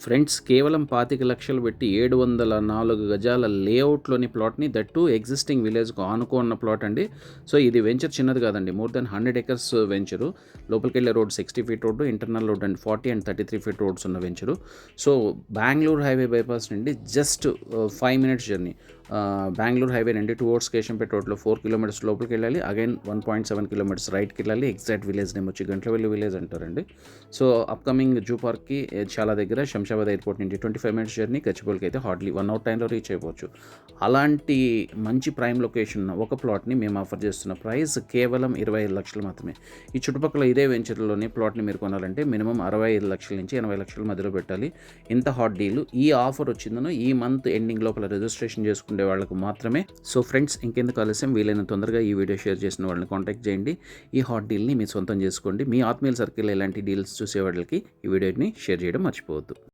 Friends కేవలం 25,00,000 పెట్టి 704 గజాల లేఅవుట్‌లోని ప్లాట్‌ని దట్ టూ ఎగ్జిస్టింగ్ విలేజ్‌కు ఆనుకున్న ప్లాట్ అండి. సో, ఇది వెంచర్ చిన్నది కాదండి. More than 100 acres venture. లోపలికెళ్ళే road 60 feet road, internal road and 40 and 33 feet roads ఉన్న venture. So, Bengaluru highway bypass నుండి just 5 minutes journey. Bengaluru highway నుండి టువర్డ్స్ కేశంపేట రోడ్‌లో 4 కిలోమీటర్స్ లోపలికెళ్ళాలి. అగైన్ 1.7 కిలోమీటర్స్ రైట్‌కెళ్ళాలి. ఎగ్జాక్ట్ విలేజ్ నేమ్ వచ్చి గంట్లవెల్లి విలేజ్ అంటారండి. సో, అప్‌కమింగ్ జూ పార్క్‌కి చాలా దగ్గర. శంషాబాద్ ఎయిర్‌పోర్ట్ నుండి 25 మినిట్స్ జర్నీ. గచ్చిబౌలికి అయితే హార్డ్లీ 1 అవర్ టైంలో రీచ్ అయిపోవచ్చు. అలాంటి మంచి ప్రైమ్ లొకేషన్ ఉన్న ఒక ప్లాట్‌ని మేము ఆఫర్ చేస్తున్న ప్రైస్ కేవలం 25,00,000 మాత్రమే. ఈ చుట్టుపక్కల ఇదే వెంచర్‌లోని ప్లాట్‌ని మీరు కొనాలంటే మినిమమ్ 65,00,000 నుంచి 80,00,000 మధ్యలో పెట్టాలి. ఇంత హాట్ డీల్ ఈ ఆఫర్ వచ్చిందనో ఈ మంత్ ఎండింగ్ లోపల రిజిస్ట్రేషన్ చేసుకునే వాళ్ళకు మాత్రమే. సో ఫ్రెండ్స్, ఇంకెందుకు ఆలస్యం, వీలైనంత తొందరగా ఈ వీడియో షేర్ చేసిన వాళ్ళని కాంటాక్ట్ చేయండి. ఈ హాట్ డీల్ని మీ సొంతం చేసుకోండి. మీ ఆత్మీయుల సర్కిల్ ఇలాంటి డీల్స్ చూసే వాళ్ళకి ఈ వీడియోని షేర్ చేయడం మర్చిపోవద్దు.